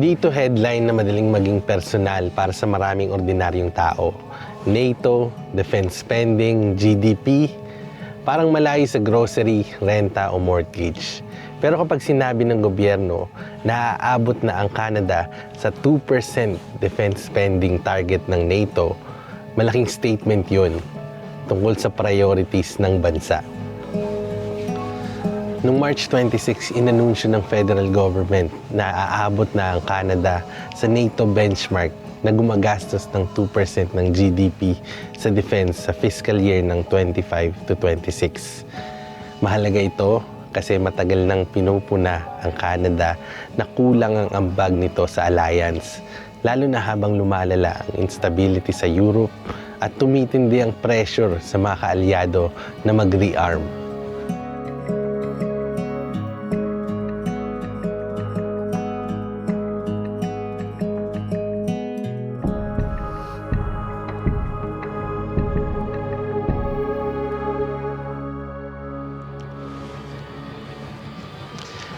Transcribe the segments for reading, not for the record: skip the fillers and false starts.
Hindi ito headline na madaling maging personal para sa maraming ordinaryong tao. NATO, defense spending, GDP, parang malayo sa grocery, renta o mortgage. Pero kapag sinabi ng gobyerno na aabot na ang Canada sa 2% defense spending target ng NATO, malaking statement yun tungkol sa priorities ng bansa. Noong March 26, inanunsyo ng federal government na aabot na ang Canada sa NATO benchmark na gumagastos ng 2% ng GDP sa defense sa fiscal year ng 25 to 26. Mahalaga ito kasi matagal nang pinupuna ang Canada na kulang ang ambag nito sa alliance, lalo na habang lumalala ang instability sa Europe at tumitindi ang pressure sa mga kaalyado na mag-rearm.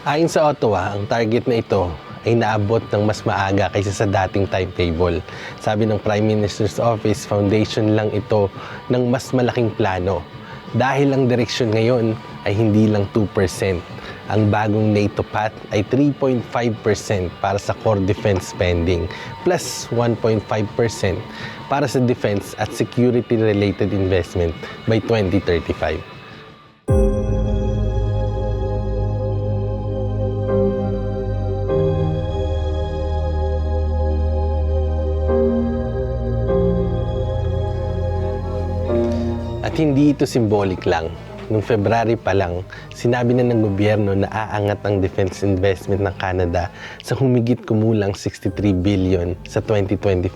Ayon sa Ottawa, ang target na ito ay naabot ng mas maaga kaysa sa dating timetable. Sabi ng Prime Minister's Office, foundation lang ito ng mas malaking plano. Dahil ang direksyon ngayon ay hindi lang 2%. Ang bagong NATO path ay 3.5% para sa core defense spending plus 1.5% para sa defense at security-related investment by 2035. At hindi ito symbolic lang. Noong February pa lang, sinabi na ng gobyerno na aangat ang defense investment ng Canada sa humigit kumulang 63 billion sa 2025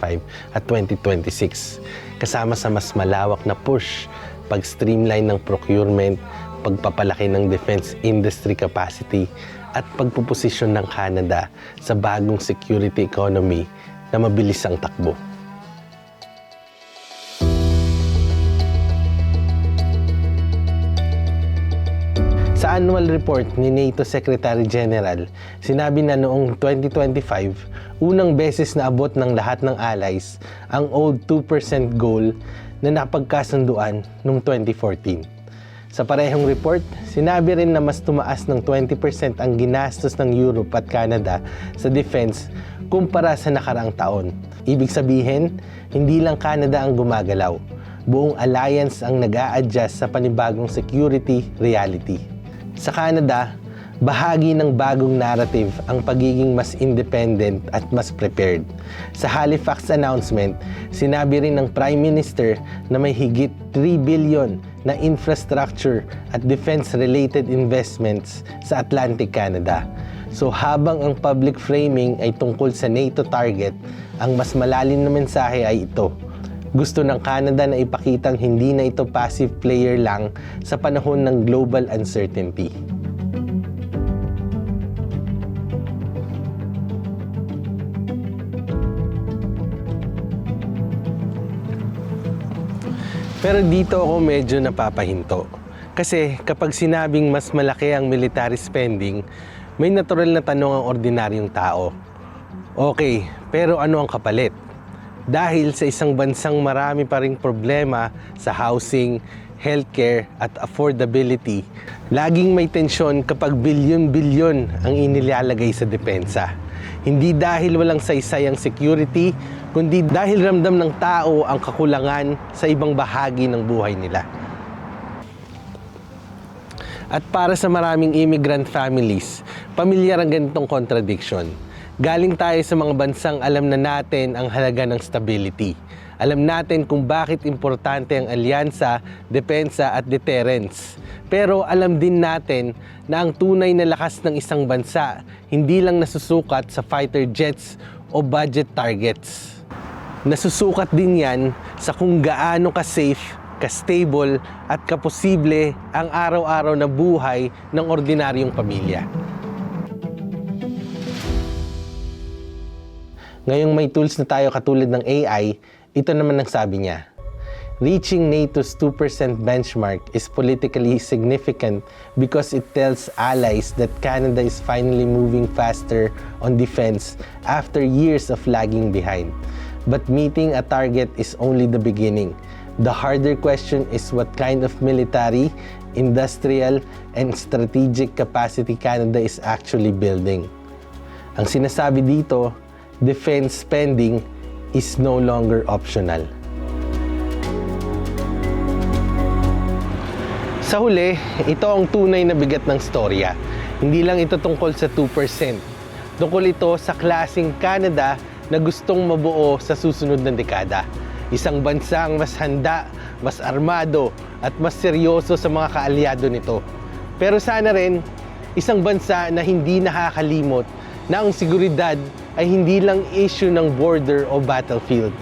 at 2026. Kasama sa mas malawak na push, pag-streamline ng procurement, pagpapalaki ng defense industry capacity, at pagpuposisyon ng Canada sa bagong security economy na mabilis ang takbo. Sa annual report ni NATO Secretary General, sinabi na noong 2025, unang beses na abot ng lahat ng allies ang old 2% goal na napagkasunduan noong 2014. Sa parehong report, sinabi rin na mas tumaas ng 20% ang ginastos ng Europe at Canada sa defense kumpara sa nakaraang taon. Ibig sabihin, hindi lang Canada ang gumagalaw. Buong alliance ang nag-a-adjust sa panibagong security reality. Sa Canada, bahagi ng bagong narrative ang pagiging mas independent at mas prepared. Sa Halifax announcement, sinabi rin ng Prime Minister na may higit 3 billion na infrastructure at defense-related investments sa Atlantic Canada. So habang ang public framing ay tungkol sa NATO target, ang mas malalim na mensahe ay ito. Gusto ng Canada na ipakitang hindi na ito passive player lang sa panahon ng global uncertainty. Pero dito ako medyo napapahinto. Kasi kapag sinabing mas malaki ang military spending, may natural na tanong ang ordinaryong tao. Okay, pero ano ang kapalit? Dahil sa isang bansang marami pa ring problema sa housing, healthcare at affordability, laging may tensyon kapag bilyon-bilyon ang inilalagay sa depensa. Hindi dahil walang saysay ang security, kundi dahil ramdam ng tao ang kakulangan sa ibang bahagi ng buhay nila. At para sa maraming immigrant families, pamilyar ang ganitong contradiction. Galing tayo sa mga bansang alam na natin ang halaga ng stability. Alam natin kung bakit importante ang alyansa, depensa at deterrence. Pero alam din natin na ang tunay na lakas ng isang bansa hindi lang nasusukat sa fighter jets o budget targets. Nasusukat din yan sa kung gaano ka-safe, ka-stable at kaposible ang araw-araw na buhay ng ordinaryong pamilya. Ngayong may tools na tayo katulad ng AI, ito naman ang sabi niya. Reaching NATO's 2% benchmark is politically significant because it tells allies that Canada is finally moving faster on defense after years of lagging behind. But meeting a target is only the beginning. The harder question is what kind of military, industrial, and strategic capacity Canada is actually building. Ang sinasabi dito, defense spending is no longer optional. Sa huli, ito ang tunay na bigat ng storya. Hindi lang ito tungkol sa 2%. Tungkol ito sa klaseng Canada na gustong mabuo sa susunod na dekada. Isang bansang mas handa, mas armado, at mas seryoso sa mga kaalyado nito. Pero sana rin, isang bansa na hindi nakakalimot na ang seguridad ay hindi lang issue ng border o battlefield.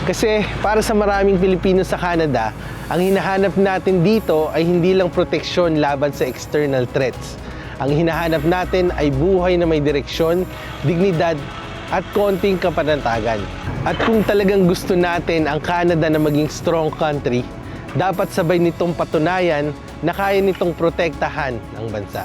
Kasi para sa maraming Pilipino sa Canada, ang hinahanap natin dito ay hindi lang proteksyon laban sa external threats. Ang hinahanap natin ay buhay na may direksyon, dignidad, at konting kapanatagan. At kung talagang gusto natin ang Canada na maging strong country, dapat sabay nitong patunayan na kaya nitong protektahan ang bansa.